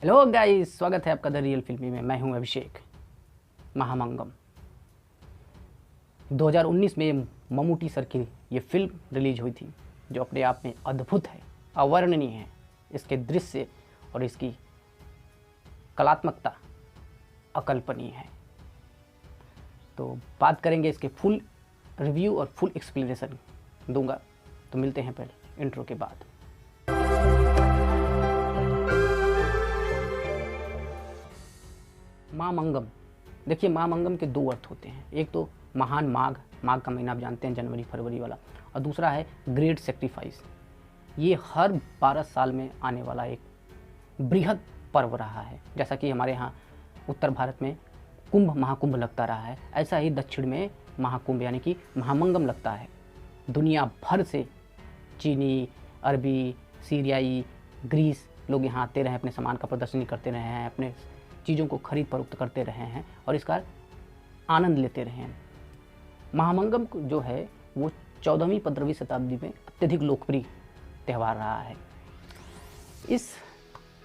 Hello guys, स्वागत है आपका द रियल फिल्मी में। मैं हूं अभिषेक। महामंगम 2019 में मम्मूटी सर की ये फिल्म रिलीज हुई थी, जो अपने आप में अद्भुत है, अवर्णनीय है। इसके दृश्य और इसकी कलात्मकता अकल्पनीय है। तो बात करेंगे, इसके फुल रिव्यू और फुल एक्सप्लेनेशन दूंगा। तो मिलते हैं पहले इंट्रो के बाद। महामंगम, देखिए, महामंगम के दो अर्थ होते हैं। एक तो महान माघ का महीना आप जानते हैं, जनवरी फरवरी वाला, और दूसरा है ग्रेट सेक्रीफाइस। ये हर 12 साल में आने वाला एक बृहद पर्व रहा है। जैसा कि हमारे यहाँ उत्तर भारत में कुंभ महाकुंभ लगता रहा है, ऐसा ही दक्षिण में महाकुंभ यानी कि महामंगम लगता है। दुनिया भर से चीनी, अरबी, सीरियाई, ग्रीस लोग यहाँ आते रहे, अपने सामान का प्रदर्शनी करते रहे हैं, अपने चीज़ों को खरीद फरोख्त करते रहे हैं और इसका आनंद लेते रहे हैं। महामंगम जो है वो 14वीं 15वीं शताब्दी में अत्यधिक लोकप्रिय त्यौहार रहा है। इस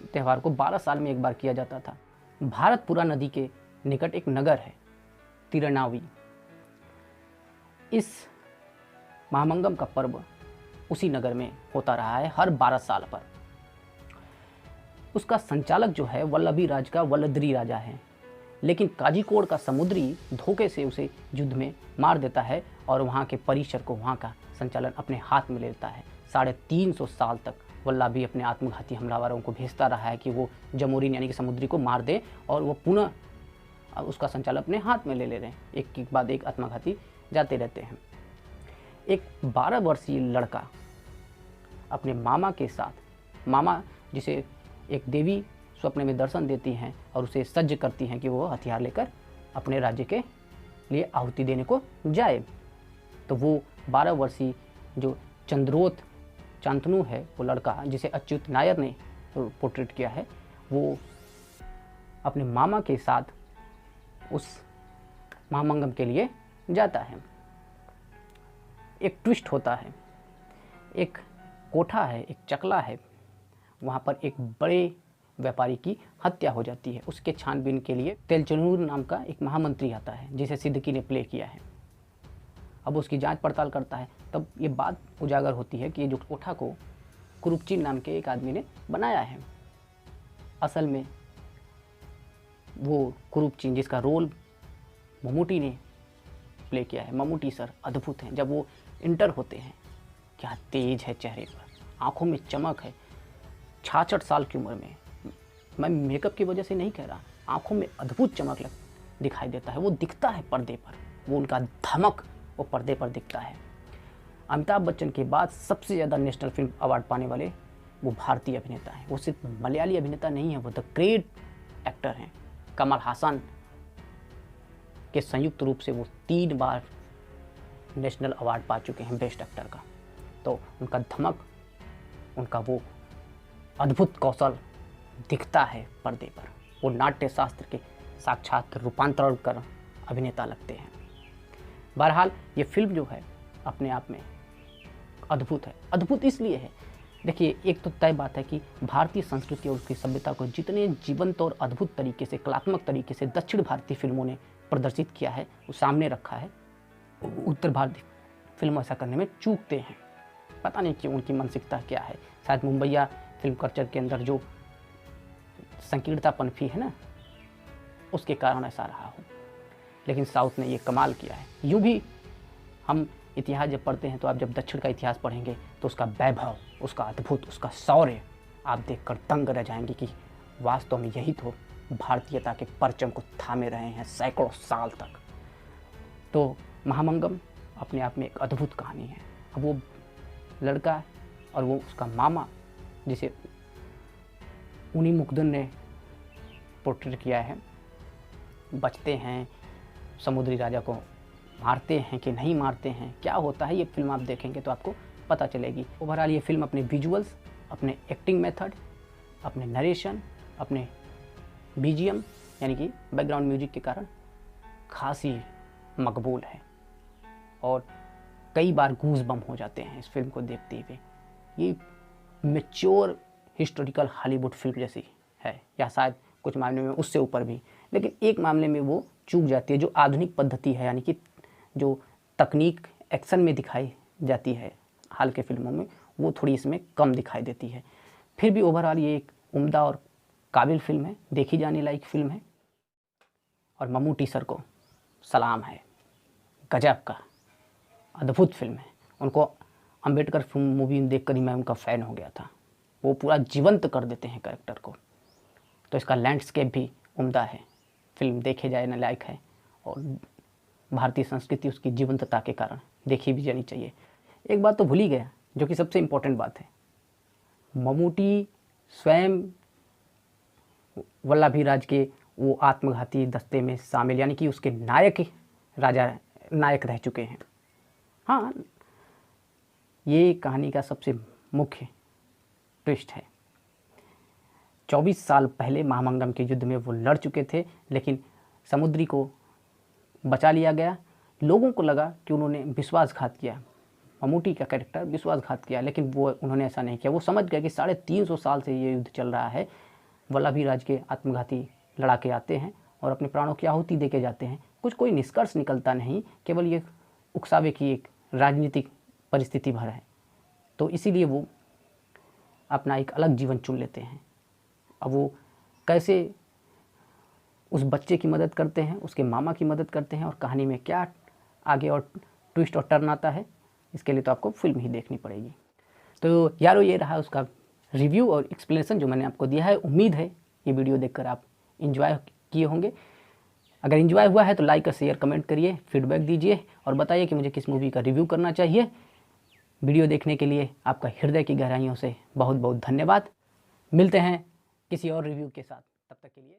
त्यौहार को 12 साल में एक बार किया जाता था। भारतपुरा नदी के निकट एक नगर है तिरुनावी। इस महामंगम का पर्व उसी नगर में होता रहा है हर 12 साल पर। उसका संचालक जो है वल्लभी राज का वल्लदरी राजा है, लेकिन काजीकोड़ का समुद्री धोखे से उसे युद्ध में मार देता है और वहाँ के परिसर को, वहाँ का संचालन अपने हाथ में ले लेता है। 350 साल तक वल्लभी अपने आत्मघाती हमलावरों को भेजता रहा है कि वो जमोरिन यानी कि समुद्री को मार दे, और वो पुनः उसका संचालन अपने हाथ में ले ले रहे हैं। एक के बाद एक आत्मघाती जाते रहते हैं। एक 12 वर्षीय लड़का अपने मामा के साथ, मामा जिसे एक देवी स्वप्न में दर्शन देती हैं और उसे सज्ज करती हैं कि वो हथियार लेकर अपने राज्य के लिए आहुति देने को जाए। तो वो 12 वर्षीय जो चंद्रोत चांतनु है, वो लड़का जिसे अच्युत नायर ने पोर्ट्रेट किया है, वो अपने मामा के साथ उस महामंगम के लिए जाता है। एक ट्विस्ट होता है, एक कोठा है, एक चकला है, वहाँ पर एक बड़े व्यापारी की हत्या हो जाती है। उसके छानबीन के लिए तेलचनूर नाम का एक महामंत्री आता है, जिसे सिद्दीकी ने प्ले किया है। अब उसकी जांच पड़ताल करता है। तब ये बात उजागर होती है कि ये जो कोठा को कुरुपचिन नाम के एक आदमी ने बनाया है। असल में वो कुरुपचिन, जिसका रोल मम्मूटी ने प्ले किया है, मम्मूटी सर अद्भुत हैं। जब वो इंटर होते हैं, क्या तेज है चेहरे पर, आंखों में चमक है। 66 साल की उम्र में, मैं मेकअप की वजह से नहीं कह रहा, आंखों में अद्भुत चमक दिखाई देता है। वो दिखता है पर्दे पर, वो उनका धमक वो पर्दे पर दिखता है। अमिताभ बच्चन के बाद सबसे ज़्यादा नेशनल फिल्म अवार्ड पाने वाले वो भारतीय अभिनेता हैं। वो सिर्फ मलयाली अभिनेता नहीं है, वो द ग्रेट एक्टर हैं। कमल हासन के संयुक्त रूप से वो 3 बार नेशनल अवार्ड पा चुके हैं बेस्ट एक्टर का। तो उनका धमक, उनका वो अद्भुत कौशल दिखता है पर्दे पर। वो नाट्य शास्त्र के साक्षात रूपांतरण कर अभिनेता लगते हैं। बहरहाल ये फिल्म जो है अपने आप में अद्भुत है। अद्भुत इसलिए है, देखिए, एक तो तय बात है कि भारतीय संस्कृति और उसकी सभ्यता को जितने जीवंत और अद्भुत तरीके से, कलात्मक तरीके से दक्षिण भारतीय फिल्मों ने प्रदर्शित किया है, वो सामने रखा है। उत्तर भारतीय फिल्म ऐसा करने में चूकते हैं। पता नहीं क्यों, उनकी मानसिकता क्या है। शायद मुंबईया फिल्म कल्चर के अंदर जो संकीर्णता पनपी है ना, उसके कारण ऐसा रहा हो। लेकिन साउथ ने ये कमाल किया है। यूँ भी हम इतिहास जब पढ़ते हैं, तो आप जब दक्षिण का इतिहास पढ़ेंगे तो उसका वैभव, उसका अद्भुत, उसका शौर्य आप देखकर दंग रह जाएंगे कि वास्तव में यही तो भारतीयता के परचम को थामे रहे हैं सैकड़ों साल तक। तो महामंगम अपने आप में एक अद्भुत कहानी है। अब वो लड़का और वो उसका मामा, जिसे उनी मुकुंदन ने पोर्ट्रेट किया है, बचते हैं, समुद्री राजा को मारते हैं कि नहीं मारते हैं, क्या होता है, ये फिल्म आप देखेंगे तो आपको पता चलेगी। ओवरऑल ये फिल्म अपने विजुअल्स, अपने एक्टिंग मेथड, अपने नरेशन, अपने बीजीएम यानी कि बैकग्राउंड म्यूजिक के कारण खासी मकबूल है और कई बार गूज बम हो जाते हैं इस फिल्म को देखते हुए। ये मैच्योर हिस्टोरिकल हॉलीवुड फिल्म जैसी है, या शायद कुछ मामले में उससे ऊपर भी। लेकिन एक मामले में वो चूक जाती है, जो आधुनिक पद्धति है, यानी कि जो तकनीक एक्शन में दिखाई जाती है हाल के फिल्मों में, वो थोड़ी इसमें कम दिखाई देती है। फिर भी ओवरऑल ये एक उम्दा और काबिल फिल्म है, देखी जाने लायक फिल्म है। और मम्मूटी सर को सलाम है, गजब का अद्भुत फिल्म है। उनको अंबेडकर फिल्म मूवी देखकर ही मैं उनका फ़ैन हो गया था। वो पूरा जीवंत कर देते हैं कैरेक्टर को। तो इसका लैंडस्केप भी उम्दा है, फिल्म देखे जाने लायक है, और भारतीय संस्कृति उसकी जीवंतता के कारण देखी भी जानी चाहिए। एक बात तो भूल ही गया, जो कि सबसे इम्पोर्टेंट बात है, मम्मूटी स्वयं वल्लभीराज के वो आत्मघाती दस्ते में शामिल, यानी कि उसके नायक रह चुके हैं। हाँ, ये कहानी का सबसे मुख्य ट्विस्ट है। 24 साल पहले महामंगम के युद्ध में वो लड़ चुके थे, लेकिन समुद्री को बचा लिया गया। लोगों को लगा कि उन्होंने विश्वासघात किया, मम्मूटी का कैरेक्टर विश्वासघात किया, लेकिन उन्होंने ऐसा नहीं किया। वो समझ गए कि 350 साल से ये युद्ध चल रहा है, वल्लभीराज के आत्मघाती लड़ाके आते हैं और अपने प्राणों की आहुति देके जाते हैं। कोई निष्कर्ष निकलता नहीं, केवल ये उकसावे की एक राजनीतिक परिस्थिति भर है। तो इसीलिए वो अपना एक अलग जीवन चुन लेते हैं। अब वो कैसे उस बच्चे की मदद करते हैं, उसके मामा की मदद करते हैं, और कहानी में क्या आगे और ट्विस्ट और टर्न आता है, इसके लिए तो आपको फिल्म ही देखनी पड़ेगी। तो यारो, ये रहा उसका रिव्यू और एक्सप्लेनेशन जो मैंने आपको दिया है। उम्मीद है ये वीडियो देखकर आप एंजॉय किए होंगे। अगर एंजॉय हुआ है तो लाइक और शेयर कमेंट करिए, फीडबैक दीजिए और बताइए कि मुझे किस मूवी का रिव्यू करना चाहिए। वीडियो देखने के लिए आपका हृदय की गहराइयों से बहुत बहुत धन्यवाद। मिलते हैं किसी और रिव्यू के साथ, तब तक के लिए।